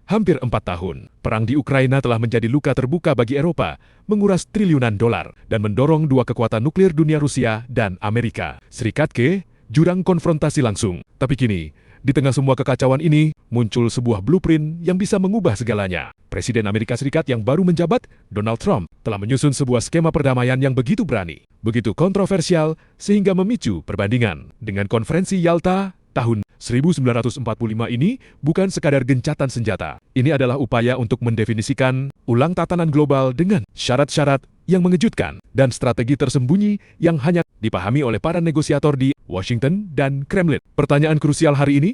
Hampir 4 tahun, perang di Ukraina telah menjadi luka terbuka bagi Eropa, menguras triliunan dolar, dan mendorong dua kekuatan nuklir dunia Rusia dan Amerika Serikat ke jurang konfrontasi langsung. Tapi kini, di tengah semua kekacauan ini, muncul sebuah blueprint yang bisa mengubah segalanya. Presiden Amerika Serikat yang baru menjabat, Donald Trump, telah menyusun sebuah skema perdamaian yang begitu berani, begitu kontroversial, sehingga memicu perbandingan. Dengan konferensi Yalta tahun 1945 ini bukan sekadar gencatan senjata. Ini adalah upaya untuk mendefinisikan ulang tatanan global dengan syarat-syarat yang mengejutkan dan strategi tersembunyi yang hanya dipahami oleh para negosiator di Washington dan Kremlin. Pertanyaan krusial hari ini,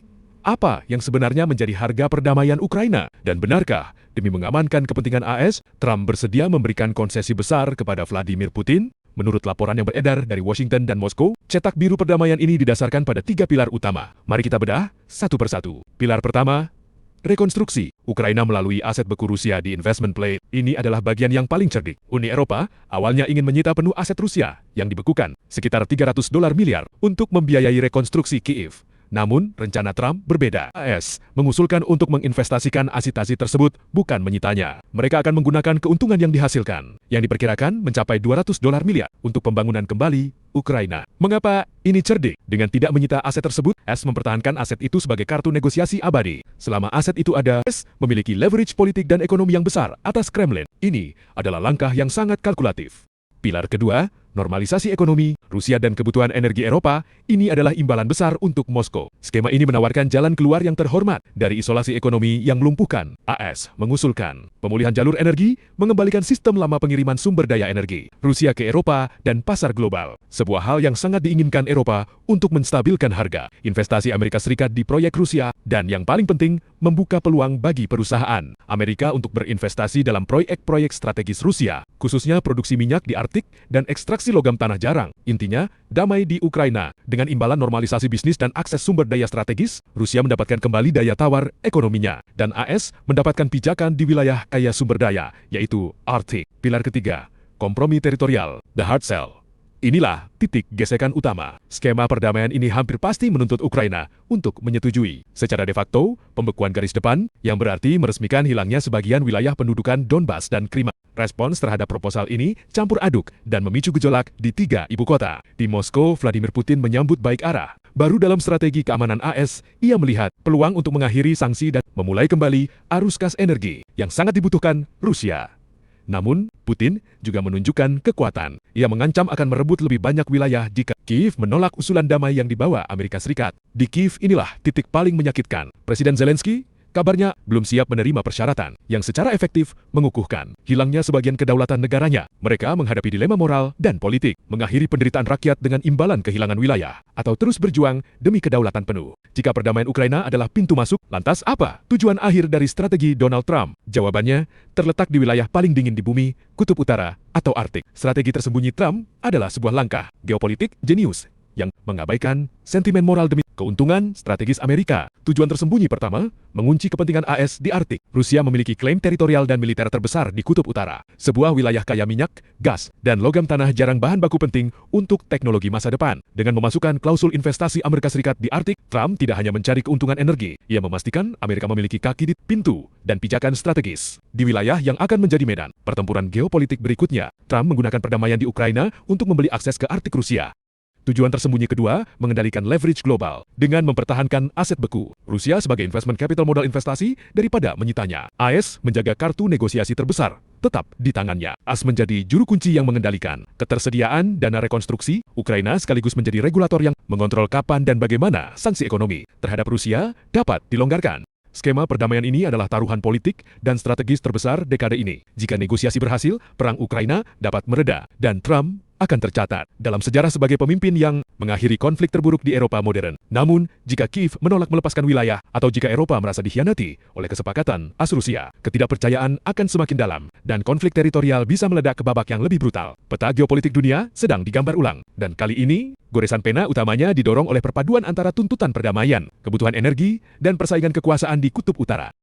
apa yang sebenarnya menjadi harga perdamaian Ukraina? Dan benarkah, demi mengamankan kepentingan AS, Trump bersedia memberikan konsesi besar kepada Vladimir Putin? Menurut laporan yang beredar dari Washington dan Moskow, cetak biru perdamaian ini didasarkan pada 3 pilar utama. Mari kita bedah satu persatu. Pilar pertama, rekonstruksi. Ukraina melalui aset beku Rusia di investment plate. Ini adalah bagian yang paling cerdik. Uni Eropa awalnya ingin menyita penuh aset Rusia yang dibekukan, sekitar $300 miliar, untuk membiayai rekonstruksi Kiev. Namun, rencana Trump berbeda. AS mengusulkan untuk menginvestasikan aset-aset tersebut, bukan menyitanya. Mereka akan menggunakan keuntungan yang dihasilkan, yang diperkirakan mencapai $200 miliar, untuk pembangunan kembali Ukraina. Mengapa ini cerdik? Dengan tidak menyita aset tersebut, AS mempertahankan aset itu sebagai kartu negosiasi abadi. Selama aset itu ada, AS memiliki leverage politik dan ekonomi yang besar atas Kremlin. Ini adalah langkah yang sangat kalkulatif. Pilar kedua, normalisasi ekonomi, Rusia dan kebutuhan energi Eropa, ini adalah imbalan besar untuk Moskow. Skema ini menawarkan jalan keluar yang terhormat dari isolasi ekonomi yang melumpuhkan. AS mengusulkan pemulihan jalur energi, mengembalikan sistem lama pengiriman sumber daya energi Rusia ke Eropa dan pasar global. Sebuah hal yang sangat diinginkan Eropa untuk menstabilkan harga. Investasi Amerika Serikat di proyek Rusia, dan yang paling penting, membuka peluang bagi perusahaan Amerika untuk berinvestasi dalam proyek-proyek strategis Rusia, khususnya produksi minyak di Arktik dan ekstraksi logam tanah jarang. Intinya, damai di Ukraina. Dengan imbalan normalisasi bisnis dan akses sumber daya strategis, Rusia mendapatkan kembali daya tawar ekonominya, dan AS mendapatkan pijakan di wilayah kaya sumber daya, yaitu Arktik. Pilar ketiga, kompromi teritorial, the hard sell. Inilah titik gesekan utama. Skema perdamaian ini hampir pasti menuntut Ukraina untuk menyetujui. Secara de facto, pembekuan garis depan, yang berarti meresmikan hilangnya sebagian wilayah pendudukan Donbas dan Crimea. Respons terhadap proposal ini campur aduk dan memicu gejolak di 3 ibu kota. Di Moskow, Vladimir Putin menyambut baik arah. Baru dalam strategi keamanan AS, ia melihat peluang untuk mengakhiri sanksi dan memulai kembali arus gas energi yang sangat dibutuhkan Rusia. Namun, Putin juga menunjukkan kekuatan. Ia mengancam akan merebut lebih banyak wilayah jika Kiev menolak usulan damai yang dibawa Amerika Serikat. Di Kiev inilah titik paling menyakitkan. Presiden Zelensky kabarnya belum siap menerima persyaratan yang secara efektif mengukuhkan hilangnya sebagian kedaulatan negaranya. Mereka menghadapi dilema moral dan politik, mengakhiri penderitaan rakyat dengan imbalan kehilangan wilayah, atau terus berjuang demi kedaulatan penuh. Jika perdamaian Ukraina adalah pintu masuk, lantas apa tujuan akhir dari strategi Donald Trump? Jawabannya terletak di wilayah paling dingin di bumi, Kutub Utara atau Arktik. Strategi tersembunyi Trump adalah sebuah langkah geopolitik jenius yang mengabaikan sentimen moral demi keuntungan strategis Amerika. Tujuan tersembunyi pertama, mengunci kepentingan AS di Arktik. Rusia memiliki klaim teritorial dan militer terbesar di Kutub Utara, sebuah wilayah kaya minyak, gas, dan logam tanah jarang bahan baku penting untuk teknologi masa depan. Dengan memasukkan klausul investasi Amerika Serikat di Arktik, Trump tidak hanya mencari keuntungan energi, ia memastikan Amerika memiliki kaki di pintu dan pijakan strategis di wilayah yang akan menjadi medan pertempuran geopolitik berikutnya. Trump menggunakan perdamaian di Ukraina untuk membeli akses ke Arktik Rusia. Tujuan tersembunyi kedua, mengendalikan leverage global dengan mempertahankan aset beku Rusia sebagai investment capital modal investasi daripada menyitanya. AS menjaga kartu negosiasi terbesar tetap di tangannya. AS menjadi juru kunci yang mengendalikan ketersediaan dana rekonstruksi Ukraina, sekaligus menjadi regulator yang mengontrol kapan dan bagaimana sanksi ekonomi terhadap Rusia dapat dilonggarkan. Skema perdamaian ini adalah taruhan politik dan strategis terbesar dekade ini. Jika negosiasi berhasil, perang Ukraina dapat mereda dan Trump akan tercatat dalam sejarah sebagai pemimpin yang mengakhiri konflik terburuk di Eropa modern. Namun, jika Kiev menolak melepaskan wilayah atau jika Eropa merasa dikhianati oleh kesepakatan AS-Rusia, ketidakpercayaan akan semakin dalam dan konflik teritorial bisa meledak ke babak yang lebih brutal. Peta geopolitik dunia sedang digambar ulang, dan kali ini goresan pena utamanya didorong oleh perpaduan antara tuntutan perdamaian, kebutuhan energi, dan persaingan kekuasaan di Kutub Utara.